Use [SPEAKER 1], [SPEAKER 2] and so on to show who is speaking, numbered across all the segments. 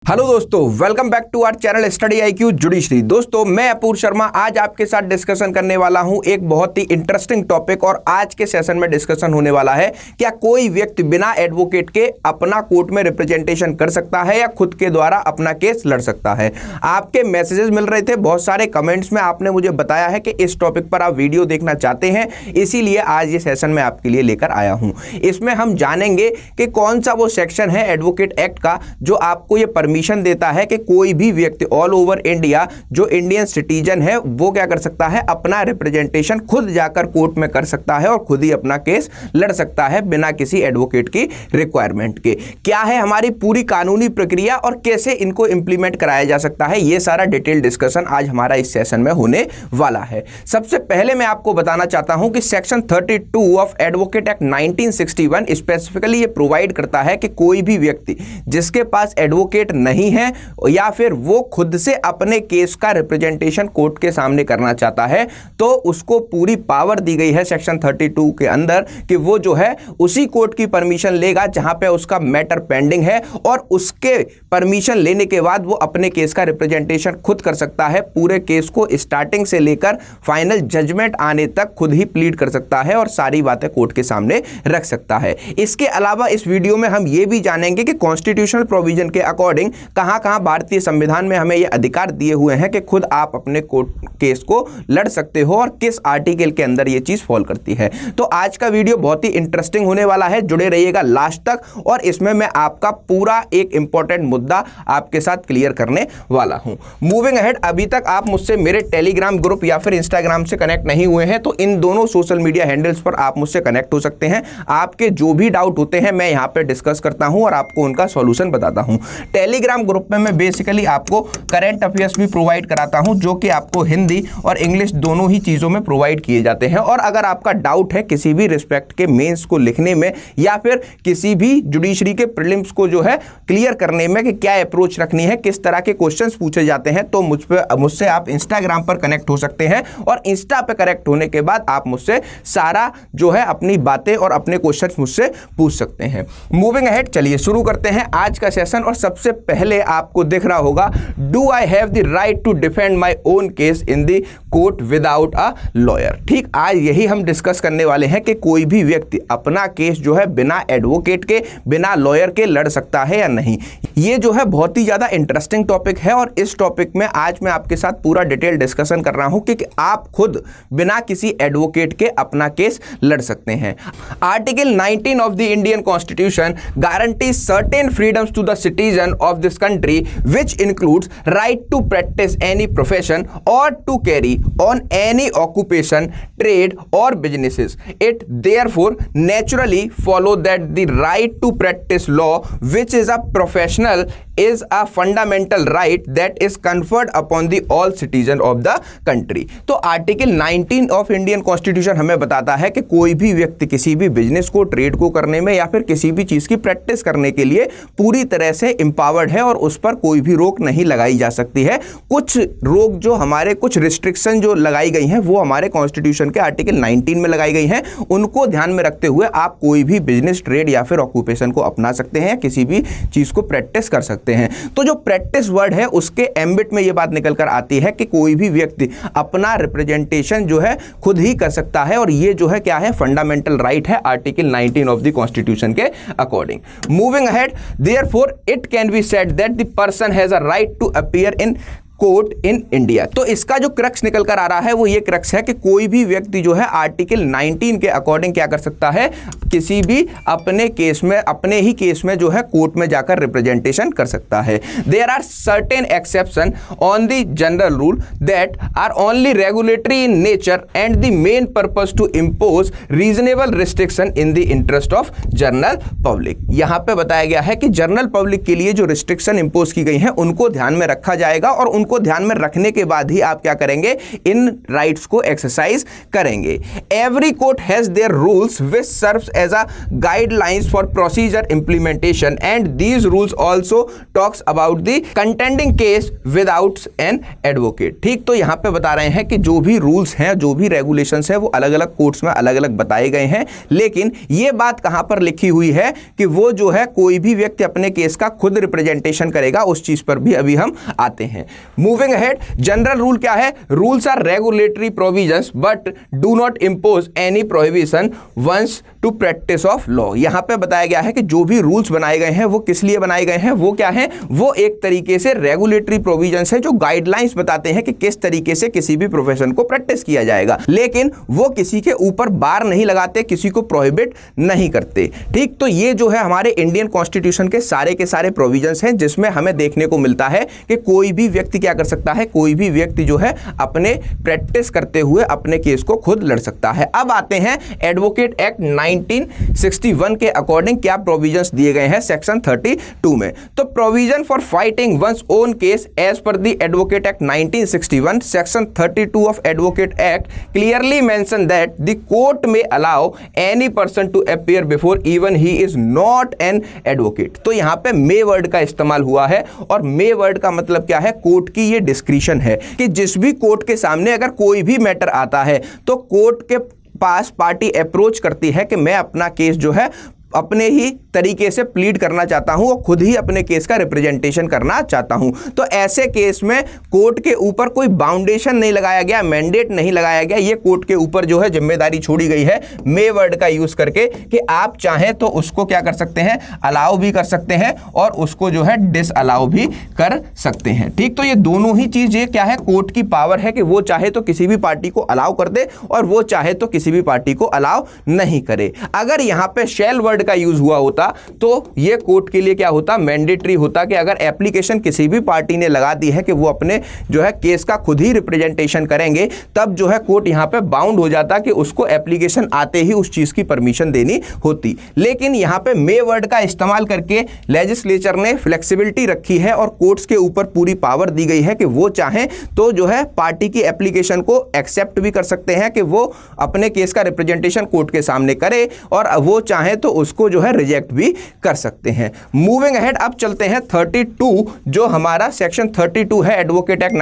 [SPEAKER 1] Hello दोस्तों, welcome back to our channel study IQ judiciary. दोस्तों, मैं अपूर्व शर्मा आज आपके साथ डिस्कशन करने वाला हूं एक बहुत ही इंटरेस्टिंग टॉपिक। और आज के सेशन में डिस्कशन होने वाला है, क्या कोई व्यक्ति बिना एडवोकेट के अपना कोर्ट में रिप्रेजेंटेशन कर सकता है या खुद के द्वारा अपना केस लड़ सकता है। आपके मैसेजेस मिल रहे थे बहुत सारे कमेंट्स में, आपने मुझे बताया है कि इस टॉपिक पर आप वीडियो देखना चाहते हैं, इसीलिए आज ये सेशन में आपके लिए लेकर आया हूं। इसमें हम जानेंगे कि कौन सा वो सेक्शन है एडवोकेट एक्ट का जो आपको ये परमिशन देता है कि कोई भी व्यक्ति ऑल ओवर इंडिया जो इंडियन सिटीजन है वो क्या कर सकता है, अपना रिप्रेजेंटेशन खुद जाकर कोर्ट में कर सकता है और खुद ही अपना केस लड़ सकता है बिना किसी एडवोकेट की रिक्वायरमेंट के। क्या है हमारी पूरी कानूनी प्रक्रिया और कैसे इनको इंप्लीमेंट कराया जा सकता है, ये सारा डिटेल डिस्कशन आज हमारा इस सेशन में होने वाला है। सबसे पहले मैं आपको बताना चाहता हूं कि section 32 of advocate act 1961 specifically ये प्रोवाइड करता है कि कोई भी व्यक्ति जिसके पास एडवोकेट नहीं है या फिर वो खुद से अपने केस का रिप्रेजेंटेशन कोर्ट के सामने करना चाहता है, तो उसको पूरी पावर दी गई है सेक्शन 32 के अंदर कि वो जो है उसी कोर्ट की परमिशन लेगा जहां पे उसका मैटर पेंडिंग है, और उसके परमिशन लेने के बाद वो अपने केस का रिप्रेजेंटेशन खुद कर सकता है। पूरे केस को स्टार्टिंग से लेकर फाइनल जजमेंट आने तक खुद ही प्लीड कर सकता है और सारी बातें कोर्ट के सामने रख सकता है। इसके अलावा इस वीडियो में हम ये भी जानेंगे कि कॉन्स्टिट्यूशनल प्रोविजन के अकॉर्डिंग कहां-कहां भारतीय संविधान में हमें यह अधिकार दिए हुए हैं कि खुद आप अपने कोर्ट केस को लड़ सकते हो और किस आर्टिकल के अंदर यह चीज फॉल करती है। तो आज का वीडियो बहुत ही इंटरेस्टिंग होने वाला है, जुड़े रहिएगा लास्ट तक, और इसमें मैं आपका पूरा एक इंपॉर्टेंट मुद्दा आपके साथ क्लियर करने वाला हूं। मूविंग अहेड, अभी तक आप मुझसे मेरे टेलीग्राम ग्रुप या फिर इंस्टाग्राम से कनेक्ट नहीं हुए हैं तो इन दोनों सोशल मीडिया हैंडल्स पर आप मुझसे कनेक्ट हो सकते हैं। आपके जो भी डाउट होते हैं मैं यहां पे डिस्कस करता हूं और आपको उनका सॉल्यूशन बताता हूं। टेलीग्राम ग्रुप में मैं बेसिकली आपको करंट अफेयर्स भी प्रोवाइड कराता हूं जो कि आपको हिंदी और इंग्लिश दोनों ही चीज़ों में प्रोवाइड किए जाते हैं। और अगर आपका डाउट है किसी भी रिस्पेक्ट के मेंस को लिखने में या फिर किसी भी जुडिशरी के प्रीलिम्स को जो है क्लियर करने में कि क्या अप्रोच रखनी है, किस तरह के क्वेश्चंस पूछे जाते हैं, तो मुझसे आप इंस्टाग्राम पर कनेक्ट हो सकते हैं और इंस्टा पे कनेक्ट होने के बाद आप मुझसे सारा जो है अपनी बातें और अपने क्वेश्चंस मुझसे पूछ सकते हैं। मूविंग अहेड, चलिए शुरू करते हैं आज का सेशन। और सबसे पहले आपको दिख रहा होगा, do I have the right to defend my own case in the court without a lawyer. ठीक, आज यही हम डिस्कस करने वाले हैं कि कोई भी व्यक्ति अपना केस जो है बिना एडवोकेट के, बिना लॉयर के लड़ सकता है या नहीं। ये जो है बहुत ही ज्यादा इंटरेस्टिंग टॉपिक है और इस टॉपिक में आज मैं आपके साथ पूरा डिटेल डिस्कशन कर रहा हूं कि आप खुद बिना किसी एडवोकेट के अपना केस लड़ सकते हैं। Article 19 of the Indian constitution guarantees certain freedoms to the citizen of this country, which includes right to practice any profession or to carry on any occupation, trade or businesses. It therefore naturally follow that the right to practice law, which is a professional, is a fundamental right that is conferred upon the all citizen of the country. तो article 19 of Indian constitution हमें बताता है कि कोई भी व्यक्ति किसी भी बिजनेस को, ट्रेड को करने में या फिर किसी भी चीज की प्रैक्टिस करने के लिए पूरी तरह से इंपावर्ड है और उस पर कोई भी रोक नहीं लगाई जा सकती है। कुछ रोक जो हमारे, कुछ रिस्ट्रिक्शन जो लगाई गई हैं वो हमारे कॉन्स्टिट्यूशन के आर्टिकल 19 में लगाई गई हैं। उनको ध्यान में रखते हुए आप कोई भी बिजनेस, ट्रेड या फिर ऑक्यूपेशन को अपना सकते हैं, किसी भी चीज को प्रैक्टिस कर सकते हैं। तो जो प्रैक्टिस वर्ड है उसके एम्बिट में ये बात निकल कर आती है कि कोई भी व्यक्ति अपना रिप्रेजेंटेशन जो है खुद ही कर सकता है, और ये जो है क्या है, फंडामेंटल राइट है आर्टिकल 19 ऑफ द कॉन्स्टिट्यूशन के according. Moving ahead, therefore it can be said that the person has a right to appear in court in India. तो इसका जो क्रक्स निकल कर आ रहा है वो ये क्रक्स है कि कोई भी व्यक्ति जो है आर्टिकल 19 के अकॉर्डिंग क्या कर सकता है, किसी भी अपने केस में, अपने ही केस में जो है कोर्ट में जाकर रिप्रेजेंटेशन कर सकता है। There are certain exception on the general rule that are only regulatory in nature and the main purpose to impose reasonable restriction in the interest of general public. यहां पे बताया गया है कि जनरल पब्लिक के लिए जो रिस्ट्रिक्शन इंपोज की गई है उनको ध्यान में रखा जाएगा और उनको सबको ध्यान में रखने के बाद ही आप क्या करेंगे, इन राइट्स को एक्सरसाइज करेंगे। Every court has their rules which serves as a guidelines for procedure implementation and these rules also talks about the contending case without an advocate. ठीक, तो यहां पे बता रहे हैं कि जो भी रूल्स हैं, जो भी रेगुलेशंस हैं, वो अलग अलग कोर्ट्स में अलग अलग बताए गए हैं, लेकिन ये बात कहां पर लिखी हुई है कि वो जो है कोई भी व्यक्ति अपने केस का खुद रिप्रेजेंटेशन करेगा, उस चीज पर भी अभी हम आते हैं। मूविंग अहेड, जनरल रूल क्या है? Rules are regulatory provisions but do not impose any prohibition one's to practice of law. यहां पे बताया गया है कि जो भी रूल्स बनाए गए हैं वो किस लिए बनाए गए हैं, वो क्या है, वो एक तरीके से रेगुलेटरी प्रोविजंस है जो गाइडलाइंस बताते हैं कि किस तरीके से किसी भी प्रोफेशन को प्रैक्टिस किया जाएगा, लेकिन वो किसी के ऊपर बार नहीं लगाते, किसी को प्रोहिबिट नहीं करते। ठीक, तो ये जो है हमारे इंडियन कॉन्स्टिट्यूशन के सारे प्रोविजंस हैं जिसमें हमें देखने को मिलता है कि कोई भी व्यक्ति क्या कर सकता है, कोई भी व्यक्ति जो है अपने प्रैक्टिस करते हुए अपने केस को खुद लड़ सकता है। अब आते हैं एडवोकेट एक्ट 1961 के अकॉर्डिंग क्या प्रोविजंस दिए गए हैं सेक्शन 32 में। तो provision for fighting one's own case as per the advocate act 1961 section 32 of advocate act clearly mention that the court may allow any person to appear before even he is not an advocate. तो यहां पे मे word का इस्तेमाल हुआ है, और मे word का मतलब क्या है, कोर्ट की ये डिस्क्रिशन है कि जिस भी कोर्ट के सामने अगर कोई भी मैटर आता है तो कोर्ट के पास पार्टी अप्रोच करती है कि मैं अपना केस जो है अपने ही तरीके से प्लीड करना चाहता हूं और खुद ही अपने केस का रिप्रेजेंटेशन करना चाहता हूं, तो ऐसे केस में कोर्ट के ऊपर कोई बाउंडेशन नहीं लगाया गया, मैंडेट नहीं लगाया गया, ये कोर्ट के ऊपर जो है जिम्मेदारी छोड़ी गई है मे वर्ड का यूज करके कि आप चाहें तो उसको क्या कर सकते हैं, अलाउ भी कर सकते हैं और उसको जो है डिसअलाउ भी कर सकते हैं। ठीक, तो ये दोनों ही चीज ये क्या है, कोर्ट की पावर है कि वो चाहे तो किसी भी पार्टी को अलाउ कर दे और वो चाहे तो किसी भी पार्टी को अलाउ नहीं करे। अगर यहां पे शैल वर्ड का यूज हुआ होता तो यह कोर्ट के लिए क्या होता, मैंडेटरी होता कि अगर एप्लीकेशन किसी भी पार्टी ने लगा दी है कि वो अपने जो है केस का खुद ही रिप्रेजेंटेशन करेंगे, तब जो है कोर्ट यहां पे बाउंड हो जाता कि उसको एप्लीकेशन आते ही उस चीज की परमिशन देनी होती। लेकिन यहां पे मे वर्ड का इस्तेमाल करके लेजिस्लेचर ने फ्लेक्सिबिलिटी रखी है और कोर्ट्स के ऊपर पूरी पावर दी गई है कि वो चाहें तो जो है पार्टी की एप्लीकेशन को एक्सेप्ट भी कर सकते हैं कि वो अपने केस का रिप्रेजेंटेशन कोर्ट के सामने करे, और वो चाहें तो उसको जो है रिजेक्ट भी कर सकते हैं। मूविंग अहेड, अब चलते हैं 32 जो हमारा सेक्शन 32 है एडवोकेट एक्ट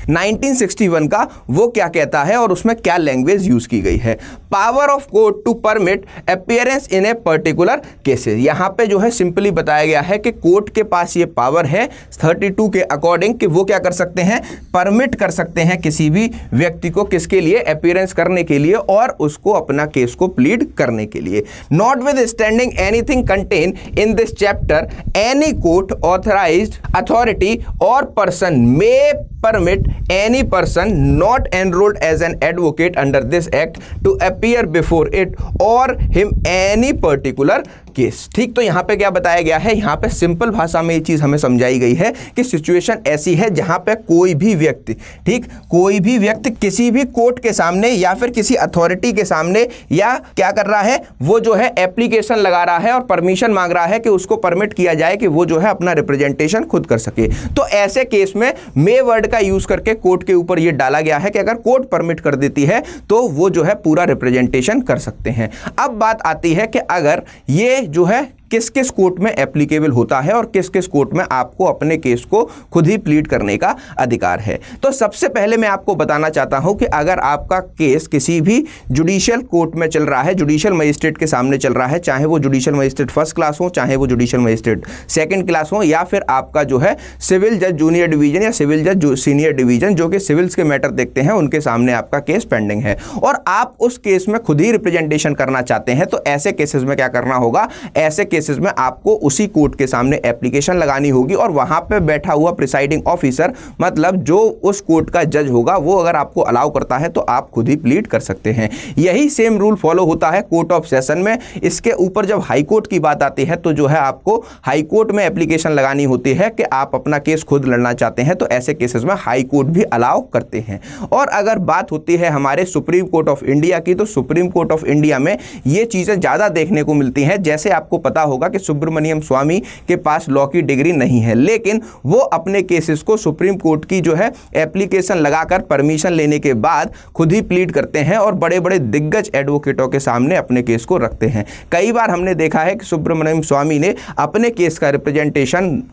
[SPEAKER 1] 1961 का, वो क्या कहता है और उसमें क्या लैंग्वेज यूज की गई है। Power of court to permit appearance in a particular cases. यहां पे जो है सिंपली बताया गया है कि कोर्ट के पास ये पावर है 32 के अकॉर्डिंग कि वो क्या कर सकते हैं, परमिट कर सकते हैं किसी भी व्यक्ति को, किसके लिए, अपीयरेंस करने के लिए और उसको अपना केस को प्लीड करने के लिए। Notwithstanding anything contained in this chapter, any court authorized authority or person may permit any person not enrolled as an advocate under this act to appear before it or him any particular case. ठीक, तो यहां पे क्या बताया गया है, यहां पे सिंपल भाषा में ये चीज हमें समझाई गई है कि सिचुएशन ऐसी है जहां पे कोई भी व्यक्ति, ठीक, कोई भी व्यक्ति किसी भी कोर्ट के सामने या फिर किसी अथॉरिटी के सामने या क्या कर रहा है, वो जो है एप्लीकेशन लगा रहा है और परमिशन मांग रहा है कि उसको परमिट किया जाए कि वो जो है अपना रिप्रेजेंटेशन खुद कर सके। तो ऐसे केस में मे वर्ड का यूज करके कोर्ट के ऊपर ये डाला गया है कि अगर कोर्ट परमिट कर देती है तो वो जो है पूरा रिप्रेजेंटेशन कर सकते हैं। अब बात आती है कि अगर ये जो है किस किस कोर्ट में एप्लीकेबल होता है और किस किस कोर्ट में आपको अपने केस को खुद ही प्लीड करने का अधिकार है। तो सबसे पहले मैं आपको बताना चाहता हूं कि अगर आपका केस किसी भी जुडिशियल कोर्ट में चल रहा है, जुडिशियल मजिस्ट्रेट के सामने चल रहा है, चाहे वो जुडिशियल मजिस्ट्रेट फर्स्ट क्लास हो, चाहे वो जुडिशियल मजिस्ट्रेट सेकंड क्लास हो, या फिर आपका जो है सिविल जज जूनियर डिवीजन या सिविल जज सीनियर डिवीजन जो कि सिविल्स के मैटर देखते हैं, उनके सामने आपका केस पेंडिंग है और आप उस केस में खुद ही रिप्रेजेंटेशन करना चाहते हैं, तो ऐसे केसेस में क्या करना होगा, ऐसे केसेस में आपको उसी कोर्ट के सामने एप्लीकेशन लगानी होगी और वहां पे बैठा हुआ प्रिसाइडिंग ऑफिसर, मतलब जो उस कोर्ट का जज होगा, वो अगर आपको अलाउ करता है तो आप खुद ही प्लीड कर सकते हैं। यही सेम रूल फॉलो होता है कोर्ट ऑफ सेशन में। इसके ऊपर जब हाई कोर्ट की बात आती है तो जो है आपको हाई कोर्ट में एप्लीकेशन लगानी होती है कि आप अपना केस खुद लड़ना चाहते हैं, तो ऐसे केसेस में हाई कोर्ट भी अलाउ करते हैं। और अगर बात होती है हमारे सुप्रीम कोर्ट ऑफ इंडिया की, तो सुप्रीम कोर्ट ऑफ इंडिया में ये चीजें ज्यादा देखने को मिलती हैं। जैसे आपको पता होगा कि सुब्रमण्यम स्वामी के पास लॉ की डिग्री नहीं है, लेकिन वो अपने केसेस को सुप्रीम कोर्ट की जो है एप्लीकेशन लगाकर परमिशन लेने के बाद खुद ही प्लीड करते हैं और बड़े बड़े दिग्गज एडवोकेटों के सामने अपने केस को रखते हैं। कई बार हमने देखा है कि सुब्रमण्यम स्वामी ने अपने केस का रिप्रेजेंटेशन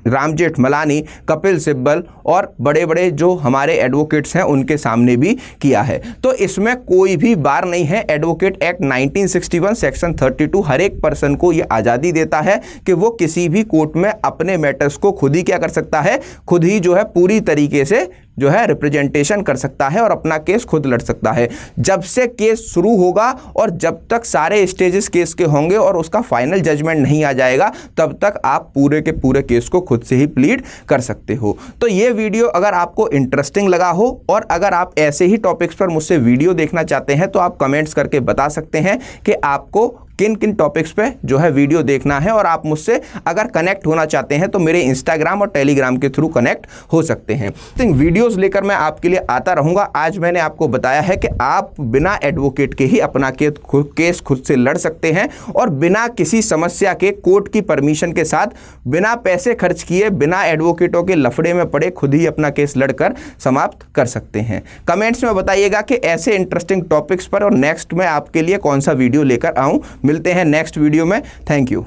[SPEAKER 1] राम जेठमलानी, कपिल सिब्बल और बड़े बड़े जो हमारे एडवोकेट्स हैं उनके सामने भी किया है। तो इसमें कोई भी बार नहीं है। एडवोकेट एक्ट 1961 सेक्शन 32 हर एक पर्सन को ये आज़ादी देता है कि वो किसी भी कोर्ट में अपने मैटर्स को खुद ही क्या कर सकता है, खुद ही जो है पूरी तरीके से जो है रिप्रेजेंटेशन कर सकता है और अपना केस खुद लड़ सकता है। जब से केस शुरू होगा और जब तक सारे स्टेजेस केस के होंगे और उसका फाइनल जजमेंट नहीं आ जाएगा, तब तक आप पूरे के पूरे केस को खुद से ही प्लीड कर सकते हो। तो ये वीडियो अगर आपको इंटरेस्टिंग लगा हो और अगर आप ऐसे ही टॉपिक्स पर मुझसे वीडियो देखना चाहते हैं तो आप कमेंट्स करके बता सकते हैं कि आपको किन किन टॉपिक्स पे जो है वीडियो देखना है। और आप मुझसे अगर कनेक्ट होना चाहते हैं तो मेरे इंस्टाग्राम और टेलीग्राम के थ्रू कनेक्ट हो सकते हैं। तो वीडियोस लेकर मैं आपके लिए आता रहूंगा। आज मैंने आपको बताया है कि आप बिना एडवोकेट के ही अपना केस खुद से लड़ सकते हैं और बिना किसी समस्या के कोर्ट की परमिशन के साथ, बिना पैसे खर्च किए, बिना एडवोकेटों के लफड़े में पड़े खुद ही अपना केस लड़कर समाप्त कर सकते हैं। कमेंट्स में बताइएगा कि ऐसे इंटरेस्टिंग टॉपिक्स पर और नेक्स्ट में आपके लिए कौन सा वीडियो लेकर आऊं। मिलते हैं नेक्स्ट वीडियो में। Thank you.